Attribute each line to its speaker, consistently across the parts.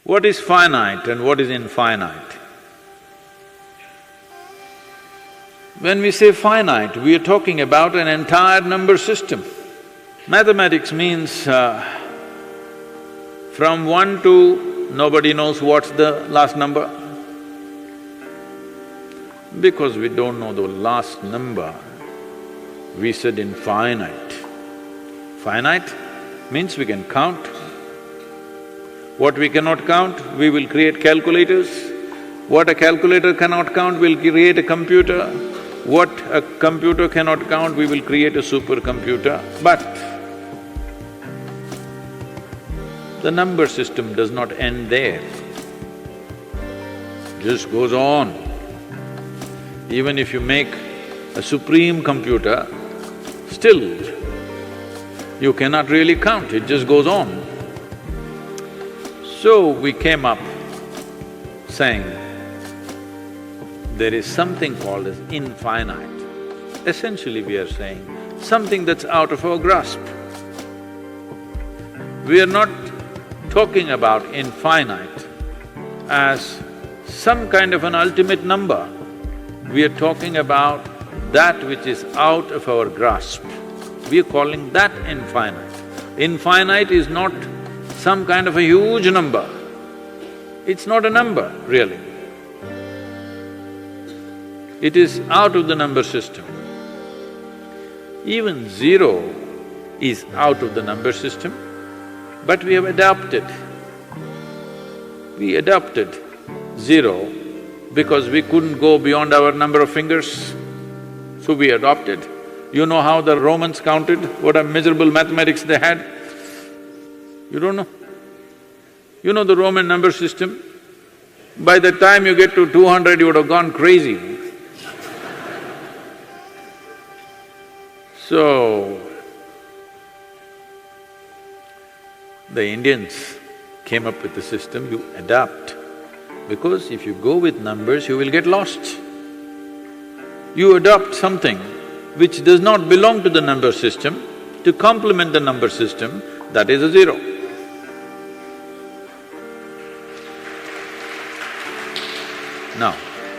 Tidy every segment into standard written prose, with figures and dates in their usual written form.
Speaker 1: What is finite and what is infinite? When we say finite, we are talking about an entire number system. Mathematics means from 1 to nobody knows what's the last number. Because we don't know the last number, we said infinite. Finite means we can count. What we cannot count, we will create calculators. What a calculator cannot count, we'll create a computer. What a computer cannot count, we will create a supercomputer. But the number system does not end there, just goes on. Even if you make a supreme computer, still you cannot really count, it just goes on. So we came up saying, there is something called as infinite. Essentially we are saying, something that's out of our grasp. We are not talking about infinite as some kind of an ultimate number. We are talking about that which is out of our grasp. We are calling that infinite. Infinite is not some kind of a huge number. It's not a number, really. It is out of the number system. Even zero is out of the number system, but we have adopted. We adopted zero because we couldn't go beyond our number of fingers, so we adopted. You know how the Romans counted? What a miserable mathematics they had? You don't know? You know the Roman number system? By the time you get to 200, you would have gone crazy. So, the Indians came up with the system, you adapt. Because if you go with numbers, you will get lost. You adopt something which does not belong to the number system to complement the number system, that is a zero. Now,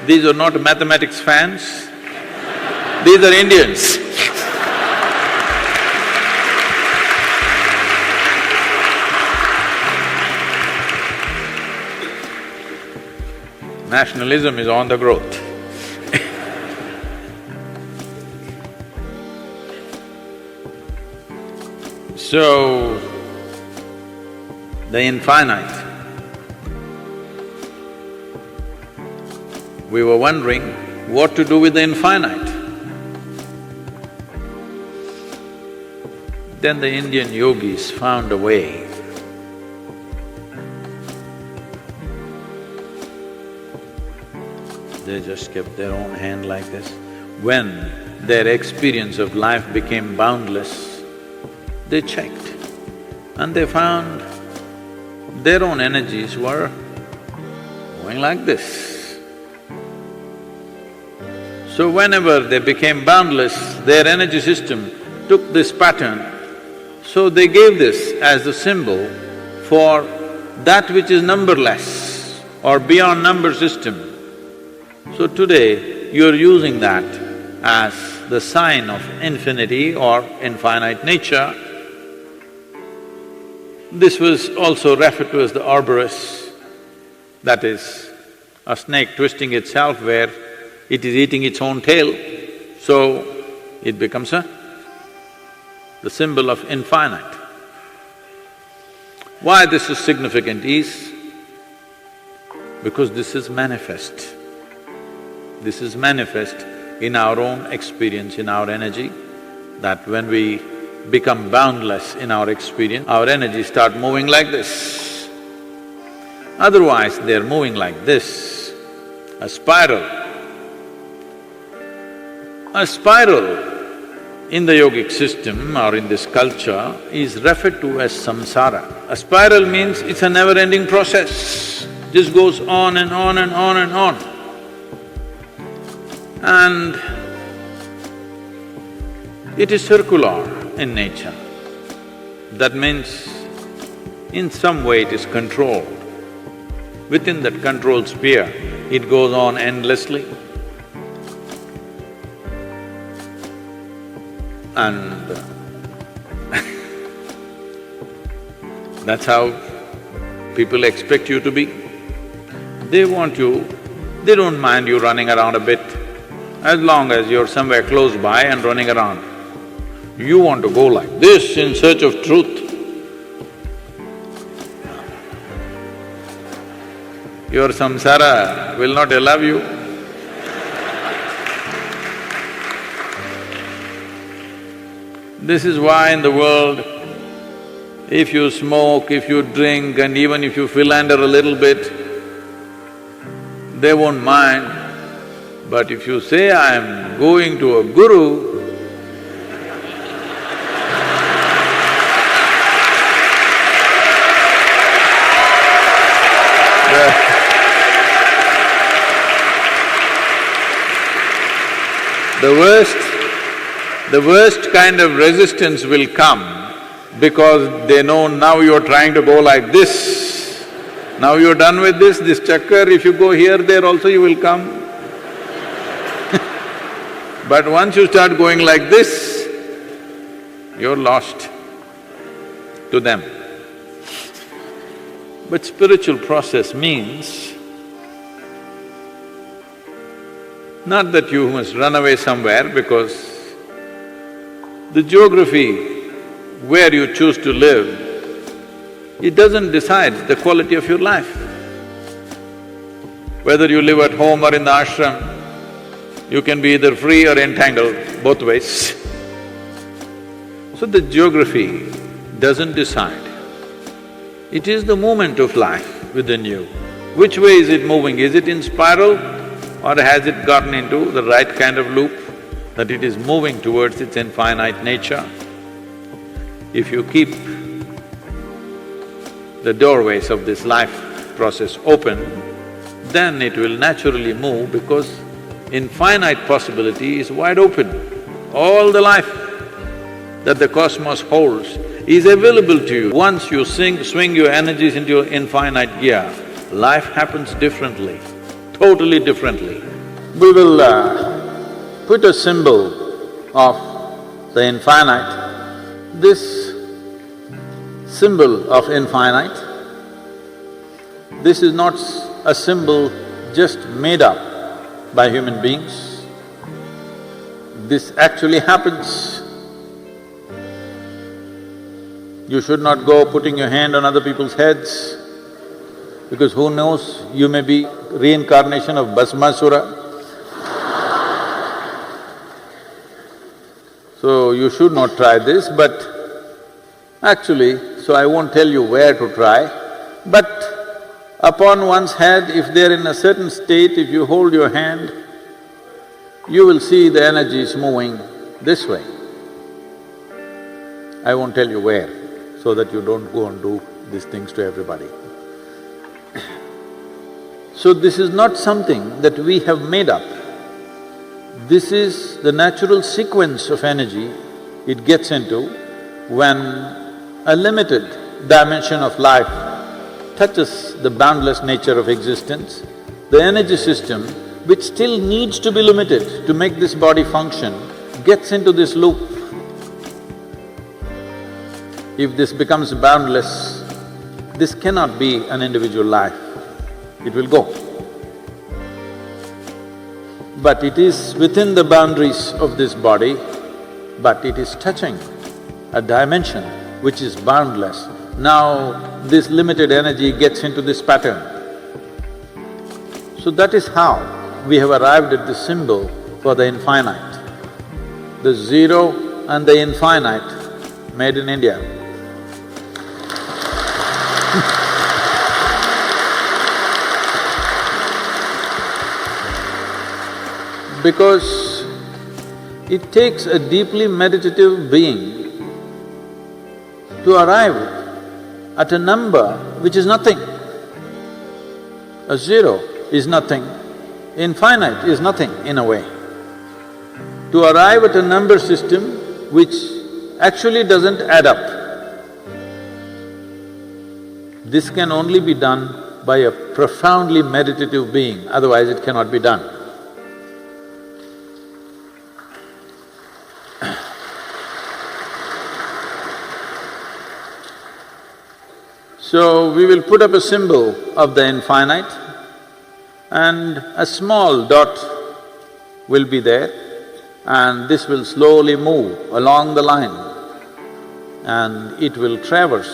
Speaker 1: these are not mathematics fans, these are Indians. Nationalism is on the growth. So, the infinite. We were wondering what to do with the infinite. Then the Indian yogis found a way. They just kept their own hand like this. When their experience of life became boundless, they checked and they found their own energies were going like this. So whenever they became boundless, their energy system took this pattern, so they gave this as the symbol for that which is numberless or beyond number system. So today, you're using that as the sign of infinity or infinite nature. This was also referred to as the Ouroboros, that is, a snake twisting itself where it is eating its own tail, so it becomes the symbol of infinite. Why this is significant is because this is manifest. This is manifest in our own experience, in our energy, that when we become boundless in our experience, our energies start moving like this. Otherwise, they're moving like this, a spiral. A spiral in the yogic system or in this culture is referred to as samsara. A spiral means it's a never-ending process, just goes on and on and on and on. And it is circular in nature. That means in some way it is controlled. within that control sphere, it goes on endlessly. And that's how people expect you to be. They want you, they don't mind you running around a bit, as long as you're somewhere close by and running around. You want to go like this in search of truth. Your samsara will not allow you. This is why in the world, if you smoke, if you drink, and even if you philander a little bit, they won't mind. But if you say, I am going to a guru, the worst kind of resistance will come because they know now you're trying to go like this. Now you're done with this chakkar, if you go here, there also you will come. But once you start going like this, you're lost to them. But spiritual process means not that you must run away somewhere, because the geography where you choose to live, it doesn't decide the quality of your life. Whether you live at home or in the ashram, you can be either free or entangled, both ways. So the geography doesn't decide. It is the movement of life within you. Which way is it moving? Is it in spiral or has it gotten into the right kind of loop, that it is moving towards its infinite nature? If you keep the doorways of this life process open, then it will naturally move, because infinite possibility is wide open. All the life that the cosmos holds is available to you. Once you swing your energies into your infinite gear, life happens differently, totally differently. We will put a symbol of the infinite. This symbol of infinite, this is not a symbol just made up by human beings. This actually happens. You should not go putting your hand on other people's heads, because who knows, you may be reincarnation of Bhasmasura. So you should not try this, but actually, so I won't tell you where to try, but upon one's head, if they're in a certain state, if you hold your hand, you will see the energies moving this way. I won't tell you where, so that you don't go and do these things to everybody. So this is not something that we have made up. This is the natural sequence of energy it gets into when a limited dimension of life touches the boundless nature of existence. The energy system, which still needs to be limited to make this body function, gets into this loop. If this becomes boundless, this cannot be an individual life, it will go. But it is within the boundaries of this body, but it is touching a dimension which is boundless. Now, this limited energy gets into this pattern. So that is how we have arrived at the symbol for the infinite. The zero and the infinite made in India. Because it takes a deeply meditative being to arrive at a number which is nothing. A zero is nothing, infinite is nothing in a way. To arrive at a number system which actually doesn't add up, this can only be done by a profoundly meditative being, otherwise it cannot be done. So, we will put up a symbol of the infinite and a small dot will be there, and this will slowly move along the line and it will traverse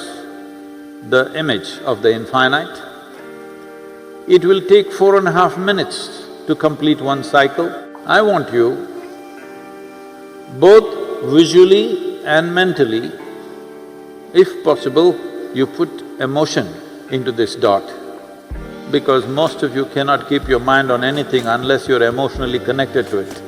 Speaker 1: the image of the infinite. It will take 4.5 minutes to complete one cycle. I want you, both visually and mentally, if possible, you put emotion into this dot, because most of you cannot keep your mind on anything unless you're emotionally connected to it.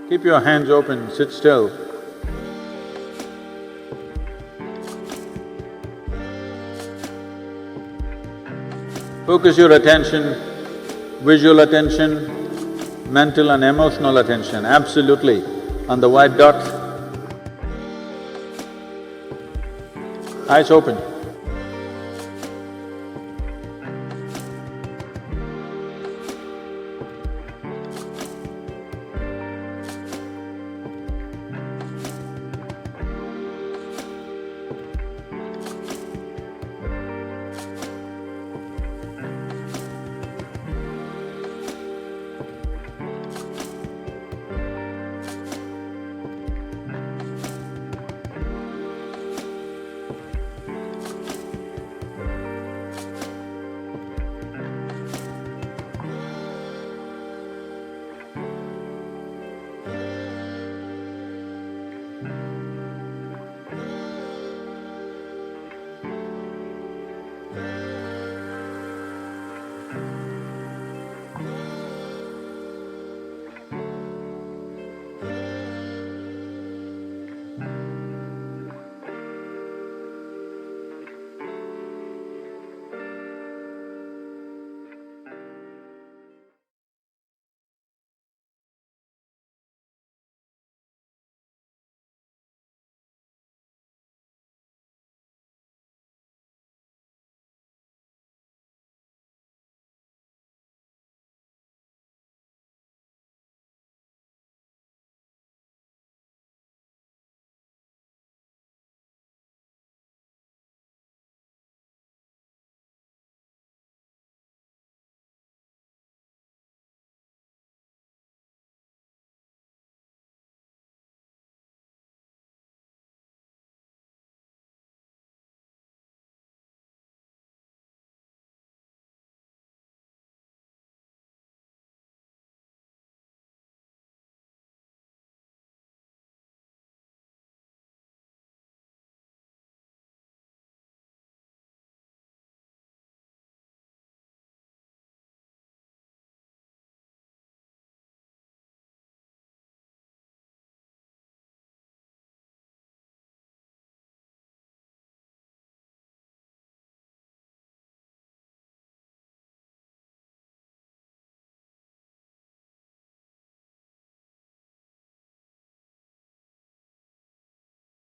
Speaker 1: Keep your hands open, sit still. Focus your attention, visual attention, mental and emotional attention, absolutely, on the white dot. Eyes open.